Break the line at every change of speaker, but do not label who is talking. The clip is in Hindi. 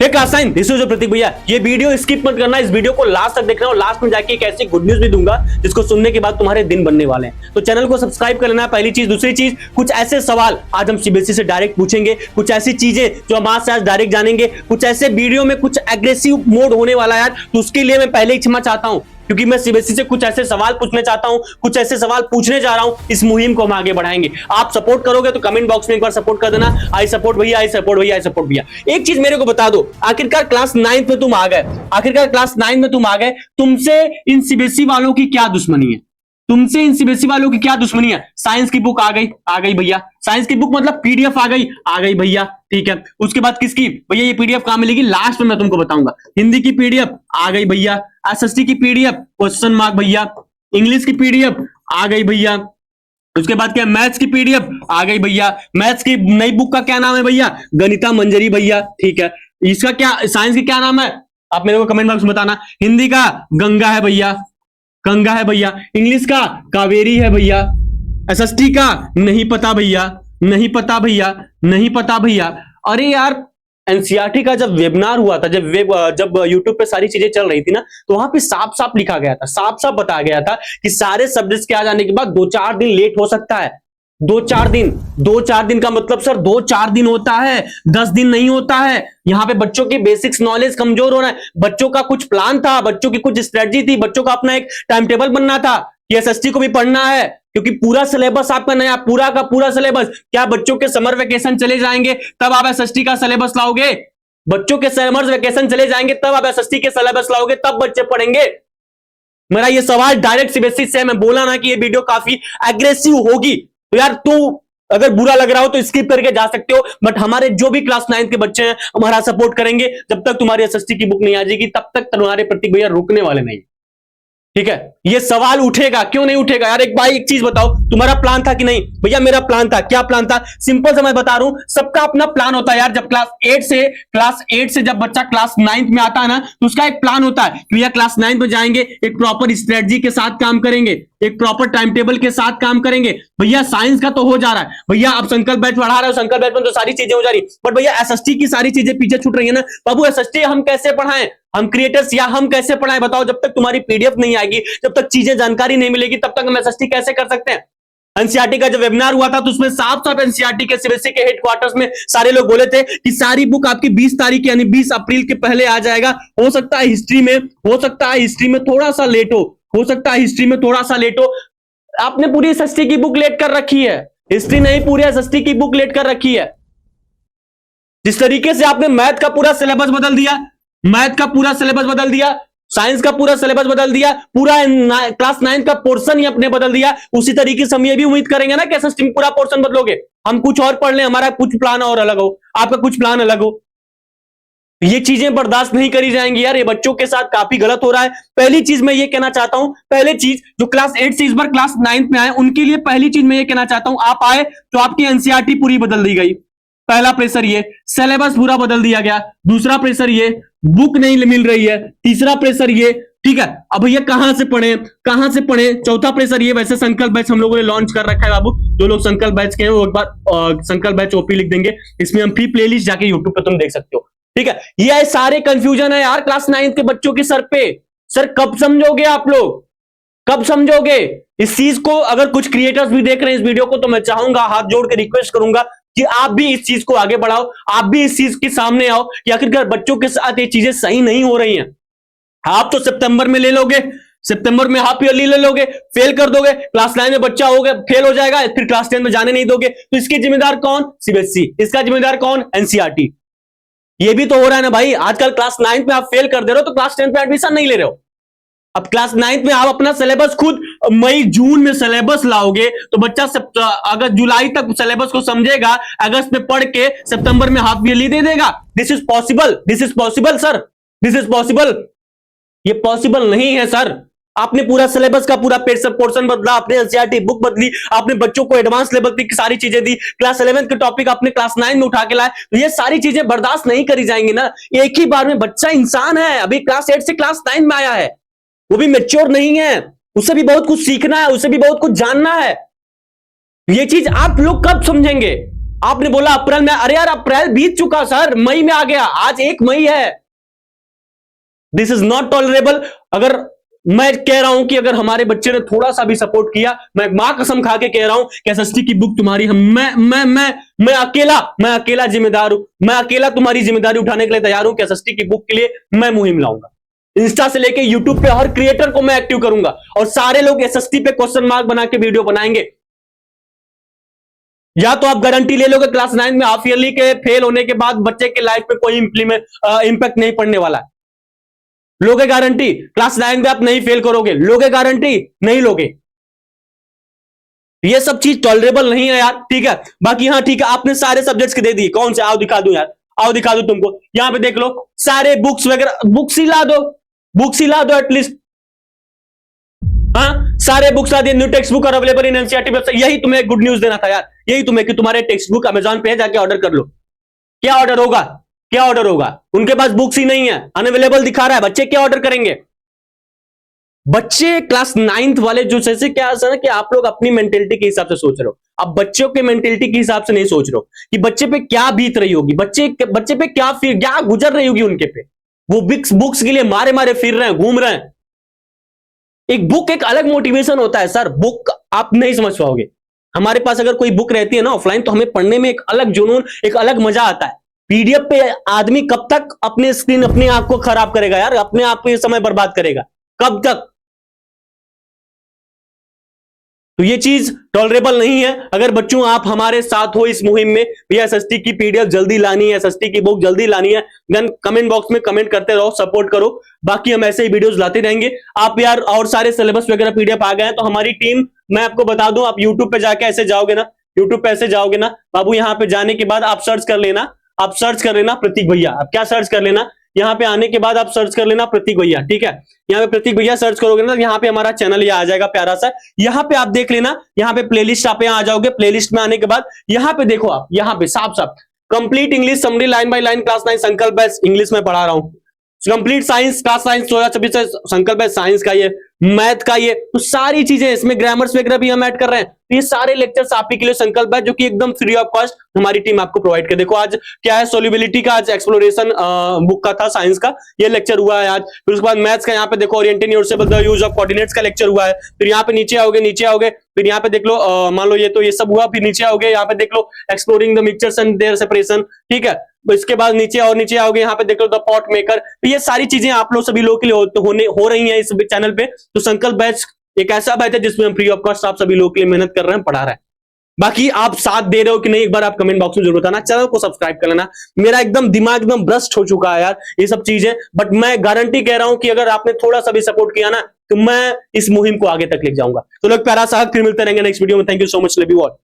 क्लास 9, दिस इज प्रतीक भैया। ये वीडियो स्किप मत करना, इस वीडियो को लास्ट तक देखना और लास्ट में जाके एक ऐसी गुड न्यूज भी दूंगा जिसको सुनने के बाद तुम्हारे दिन बनने वाले हैं। तो चैनल को सब्सक्राइब कर लेना, पहली चीज। दूसरी चीज, कुछ ऐसे सवाल आज हम सीबीएसई से डायरेक्ट पूछेंगे, कुछ ऐसी चीजें जो हम आज से आज डायरेक्ट जानेंगे, कुछ ऐसे वीडियो में कुछ एग्रेसिव मोड होने वाला है यार, तो उसके लिए मैं पहले ही क्षमा चाहता हूं, क्योंकि मैं सीबीएसई से कुछ ऐसे सवाल पूछने चाहता हूं, कुछ ऐसे सवाल पूछने जा रहा हूं। इस मुहिम को हम आगे बढ़ाएंगे। आप सपोर्ट करोगे तो कमेंट बॉक्स में एक बार सपोर्ट कर देना, आई सपोर्ट भैया, आई सपोर्ट भैया, आई सपोर्ट भैया। एक चीज मेरे को बता दो, आखिरकार क्लास 9 में तुम आ गए, आखिरकार क्लास 9 में तुम आ गए, तुमसे इन सीबीएसई वालों की क्या दुश्मनी है? तुमसे इन सीबीएसई वालों की क्या दुश्मनी है? साइंस की बुक आ गई भैया, साइंस की बुक मतलब पीडीएफ आ गई भैया, ठीक है। उसके बाद किसकी भैया ये पीडीएफ कहां मिलेगी? लास्ट में मैं तुमको बताऊंगा। हिंदी की पीडीएफ आ गई भैया, एसएसटी की पीडीएफ क्वेश्चन मार्क भैया, इंग्लिश की पीडीएफ आ गई भैया, उसके बाद क्या मैथ्स की पीडीएफ आ गई भैया। मैथ्स की नई बुक का क्या नाम है भैया? गणिता मंजरी भैया, ठीक है। इसका क्या, साइंस की क्या नाम है? आप मेरे को कमेंट बॉक्स में बताना। हिंदी का गंगा है भैया, गंगा है भैया। इंग्लिश का कावेरी है भैया। एसएसटी का नहीं पता भैया, नहीं पता भैया, नहीं पता भैया। अरे यार, एनसीईआरटी का जब वेबिनार हुआ था, जब यूट्यूब पे सारी चीजें चल रही थी ना, तो वहां पे साफ साफ लिखा गया था, साफ साफ बताया गया था कि सारे सब्जेक्ट्स के आ जाने के बाद 2-4 दिन लेट हो सकता है। 2-4 दिन, 2-4 दिन का मतलब सर 2-4 दिन होता है, 10 दिन नहीं होता है। यहाँ पे बच्चों की बेसिक्स नॉलेज कमजोर हो रहा है। बच्चों का कुछ प्लान था, बच्चों की कुछ स्ट्रेटजी थी, बच्चों का अपना एक टाइम टेबल बनना था कि एसएसटी को भी पढ़ना है, क्योंकि पूरा सिलेबस आपका नया, पूरा का पूरा सिलेबस। क्या बच्चों के समर वेकेशन चले जाएंगे तब आप एसएसटी का सिलेबस लाओगे? बच्चों के समर वेकेशन चले जाएंगे तब आप एसएसटी के सिलेबस लाओगे, तब बच्चे पढ़ेंगे? मेरा ये सवाल डायरेक्ट सीबीएसई से। मैं बोला ना कि ये वीडियो काफी एग्रेसिव होगी, तो यार तू अगर बुरा लग रहा हो तो स्किप करके जा सकते हो, बट हमारे जो भी क्लास 9 के बच्चे हैं हमारा सपोर्ट करेंगे। जब तक तुम्हारी एसएसटी की बुक नहीं आ जाएगी तब तक तुम्हारे प्रतीक भैया रुकने वाले नहीं, ठीक है। ये सवाल उठेगा, क्यों नहीं उठेगा यार? एक भाई एक चीज बताओ, तुम्हारा प्लान था कि नहीं? भैया मेरा प्लान था। क्या प्लान था? सिंपल से मैं बता रहा हूं, सबका अपना प्लान होता है यार। जब क्लास 8 से जब बच्चा क्लास 9 में आता है ना, तो उसका एक प्लान होता है कि भैया क्लास 9 में जाएंगे, एक प्रॉपर स्ट्रेटजी के साथ काम करेंगे, एक प्रॉपर टाइम टेबल के साथ काम करेंगे। भैया साइंस का तो हो जा रहा है भैया, आप संकल्प बैच बढ़ा रहे हो, संकल्प बैच में तो सारी चीजें हो जा रही, बट भैया एसएसटी की सारी चीजें पीछे छूट रही है ना। बाबू एसएसटी हम कैसे पढ़ाएं? हम क्रिएटर्स या हम कैसे पढ़ाएं? बताओ। जब तक तुम्हारी पीडीएफ नहीं आएगी, जब तक चीजें जानकारी नहीं मिलेगी, तब तक हम एसएसटी कैसे कर सकते हैं? एनसीईआरटी का जब वेबिनार हुआ था तो उसमें साफ साफ एनसीईआरटी के सीबीएसई के हेडक्वार्टर्स में सारे लोग बोले थे कि सारी बुक आपकी 20 तारीख यानी 20 अप्रैल के पहले आ जाएगा। हो सकता है हिस्ट्री में, हो सकता है हिस्ट्री में थोड़ा सा लेट हो सकता है हिस्ट्री में थोड़ा सा लेट हो। आपने पूरी एसएसटी की बुक लेट कर रखी है, हिस्ट्री नहीं, पूरी एसएसटी की बुक लेट कर रखी है। जिस तरीके से आपने मैथ का पूरा सिलेबस बदल दिया, मैथ का पूरा सिलेबस बदल दिया, साइंस का पूरा सिलेबस बदल दिया, पूरा क्लास 9 का पोर्शन ही अपने बदल दिया, उसी तरीके से हम ये भी उम्मीद करेंगे ना कि एसएसटी में पूरा पोर्शन बदलोगे। हम कुछ और पढ़ लें, हमारा कुछ प्लान और अलग हो, आपका कुछ प्लान अलग हो। ये चीजें बर्दाश्त नहीं करी जाएंगी यार, ये बच्चों के साथ काफी गलत हो रहा है। पहली चीज मैं ये कहना चाहता हूं, पहली चीज जो क्लास 8 से इस बार क्लास 9 में आए उनके लिए पहली चीज मैं ये कहना चाहता हूं, आप आए तो आपकी एनसीईआरटी पूरी बदल दी गई। पहला प्रेशर ये, सिलेबस पूरा बदल दिया गया। दूसरा प्रेशर ये, बुक नहीं मिल रही है। तीसरा प्रेशर ये, ठीक है। अब ये कहां से पढ़े, कहां से पढ़े? चौथा प्रेशर ये, वैसे संकल्प बैच हम लोगों ने लॉन्च कर रखा है बाबू। जो लोग संकल्प बैच के हैं वो एक बार संकल्प बैच ओपी लिख देंगे, इसमें हम फ्री प्लेलिस्ट जाके यूट्यूब पे तुम देख सकते हो, ठीक है। ये सारे कंफ्यूजन है यार क्लास 9 के बच्चों के सर पे। सर कब समझोगे आप लोग, कब समझोगे इस चीज को? अगर कुछ क्रिएटर्स भी देख रहे हैं इस वीडियो को तो मैं चाहूंगा, हाथ जोड़ के रिक्वेस्ट करूंगा कि आप भी इस चीज को आगे बढ़ाओ, आप भी इस चीज के सामने आओ कि आखिरकार बच्चों के साथ ये चीजें सही नहीं हो रही हैं। आप तो सितंबर में ले लोगे, सितंबर में हाफ ईयरली ले लोगे, फेल कर दोगे, क्लास 9 में बच्चा हो गया फेल हो जाएगा, फिर क्लास 10 में जाने नहीं दोगे, तो इसके जिम्मेदार कौन? सीबीएसई। इसका जिम्मेदार कौन? एनसीईआरटी। ये भी तो हो रहा है ना भाई, आजकल क्लास 9 में आप फेल कर दे रहे हो तो क्लास 10 में एडमिशन नहीं ले रहे हो। अब क्लास 9 में आप अपना सिलेबस खुद मई जून में सिलेबस लाओगे तो बच्चा अगर जुलाई तक सिलेबस को समझेगा, अगस्त में पढ़ के सितंबर में हाफ ईयरली दे देगा। This is possible, this is possible sir, this is possible. ये पॉसिबल नहीं है सर। आपने पूरा सिलेबस का पूरा पोर्शन बदला, आपने एनसीईआरटी बुक बदली, आपने बच्चों को एडवांस लेवल की सारी चीजें दी, क्लास 11 के टॉपिक आपने क्लास 9 में उठा के लाए, तो ये सारी चीजें बर्दाश्त नहीं करी जाएंगी ना। एक ही बार में बच्चा इंसान है, अभी क्लास 8 से क्लास 9 में आया है, वो भी मैच्योर नहीं है, उसे भी बहुत कुछ सीखना है, उसे भी बहुत कुछ जानना है। ये चीज आप लोग कब समझेंगे? आपने बोला अप्रैल में, अरे यार अप्रैल बीत चुका सर, मई में आ गया, आज 1 मई है। This is not tolerable. अगर मैं कह रहा हूं कि अगर हमारे बच्चे ने थोड़ा सा भी सपोर्ट किया, मैं मां कसम खा के कह रहा हूं कि एसएसटी की बुक तुम्हारी, हम मैं अकेला जिम्मेदार हूं, मैं अकेला तुम्हारी जिम्मेदारी उठाने के लिए तैयार हूं कि एसएसटी की बुक के लिए मैं मुहिम लाऊंगा। इंस्टा से लेके यूट्यूब पे हर क्रिएटर को मैं एक्टिव करूंगा और सारे लोग एसएसटी पे क्वेश्चन मार्क बना के वीडियो बनाएंगे। या तो आप गारंटी ले लोगे क्लास 9 में हाफ ईयरली के फेल होने के बाद बच्चे के लाइफ पे कोई इंपैक्ट नहीं पड़ने वाला है। लोगे गारंटी क्लास 9 में आप नहीं फेल करोगे? लोगे गारंटी? नहीं लोगे। ये सब चीज टॉलरेबल नहीं है यार, ठीक है। बाकी हाँ ठीक है, आपने सारे सब्जेक्ट्स के दे दिए, कौन से? आओ दिखा दूं यार, आओ दिखा दूं तुमको। यहां पे देख लो सारे बुक्स वगैरह, बुक्स ही ला दो, बुक्स ही ला दो एटलीस्ट। हाँ सारे बुक्स आ दिए, न्यू टेक्स्ट बुक और अवेलेबल इन एनसीईआरटी वेबसाइट। यही तुम्हें गुड न्यूज देना था यार, यही तुम्हें कि तुम्हारे टेक्स्ट बुक अमेजॉन पे जाके ऑर्डर कर लो। क्या ऑर्डर होगा? क्या ऑर्डर होगा? उनके पास बुक्स ही नहीं है, अनअवेलेबल दिखा रहा है, बच्चे क्या ऑर्डर करेंगे? बच्चे क्लास 9th वाले जो जैसे क्या है ना कि आप लोग अपनी मेंटेलिटी के हिसाब से सोच रहे हो, आप बच्चों के मेंटेलिटी के हिसाब से नहीं सोच रहे हो कि बच्चे पे क्या बीत रही होगी, बच्चे पे क्या गुजर रही होगी उनके पे। वो बुक्स के लिए मारे मारे फिर रहे हैं, घूम रहे हैं। एक बुक एक अलग मोटिवेशन होता है सर, बुक आप नहीं समझ पाओगे। हमारे पास अगर कोई बुक रहती है ना ऑफलाइन, तो हमें पढ़ने में एक अलग जुनून, एक अलग मजा आता है। पीडीएफ पे आदमी कब तक अपने स्क्रीन, अपने आप को खराब करेगा यार, अपने आप को समय बर्बाद करेगा, कब तक? तो ये चीज टॉलरेबल नहीं है। अगर बच्चों आप हमारे साथ हो इस मुहिम में, भैया एसएसटी की पीडीएफ जल्दी लानी है, एसएसटी की बुक जल्दी लानी है, देन कमेंट बॉक्स में कमेंट करते रहो, सपोर्ट करो। बाकी हम ऐसे ही वीडियोस लाते रहेंगे। आप यार और सारे सिलेबस वगैरह पीडीएफ आ गए हैं, तो हमारी टीम, मैं आपको बता दूं, आप यूट्यूब पे जाके ऐसे जाओगे ना, यूट्यूब पे ऐसे जाओगे ना बाबू, यहां पे जाने के बाद आप सर्च कर लेना, आप सर्च कर लेना प्रतीक भैया। आप क्या सर्च कर लेना, यहाँ पे आने के बाद आप सर्च कर लेना प्रतीक भैया, ठीक है। यहाँ पे प्रतीक भैया सर्च करोगे ना, यहाँ पे हमारा चैनल ये आ जाएगा प्यारा सा। यहाँ पे आप देख लेना, यहाँ पे प्लेलिस्ट, आप यहाँ आ जाओगे। प्लेलिस्ट में आने के बाद यहाँ पे देखो, आप यहाँ पे साफ साफ complete English summary line by line class 9 संकल्प बैच इंग्लिश में पढ़ा रहा हूँ। कंप्लीट साइंस क्लास साइंस 2026 से संकल्प बैच साइंस का, ये मैथ का, ये तो सारी चीजें इसमें, ग्रामर्स वगैरह भी हम ऐड कर रहे हैं। तो ये सारे लेक्चर्स आप ही के लिए संकल्प है, जो कि एकदम फ्री ऑफ कॉस्ट हमारी टीम आपको प्रोवाइड कर। देखो आज क्या है, सोल्यूबिलिटी का आज एक्सप्लोरेशन बुक का था, साइंस का ये लेक्चर हुआ है आज। फिर उसके बाद मैथ्स का यहाँ पे देखो oriented universal the use of coordinates का लेक्चर हुआ है। फिर यहाँ पे नीचे आओगे, नीचे आओगे, फिर यहाँ पे देख लो, मान लो ये तो ये सब हुआ। फिर नीचे आओगे, यहाँ पे देख लो exploring the mixtures and their separation, ठीक है। इसके बाद नीचे और नीचे आओगे, यहाँ पे देख लो द पॉट मेकर। तो ये सारी चीजें आप लोग सभी लोगों के लिए हो रही हैं इस चैनल पे। तो संकल्प बैच एक ऐसा बैच है जिसमें हम फ्री ऑफ कॉस्ट आप सभी लोगों के लिए मेहनत कर रहे हैं, पढ़ा रहे हैं। बाकी आप साथ दे रहे हो कि नहीं, एक बार आप कमेंट बॉक्स में जरूर बताना। चैनल को सब्सक्राइब कर लेना। मेरा एकदम दिमाग एकदम ब्रस्ट हो चुका है यार ये सब चीजें, बट मैं गारंटी कह रहा हूं कि अगर आपने थोड़ा सा भी सपोर्ट किया ना, तो मैं इस मुहिम को आगे तक ले जाऊंगा। तो लोग प्यारा सा फिर मिलते रहेंगे नेक्स्ट वीडियो में। Thank you so much, love you all.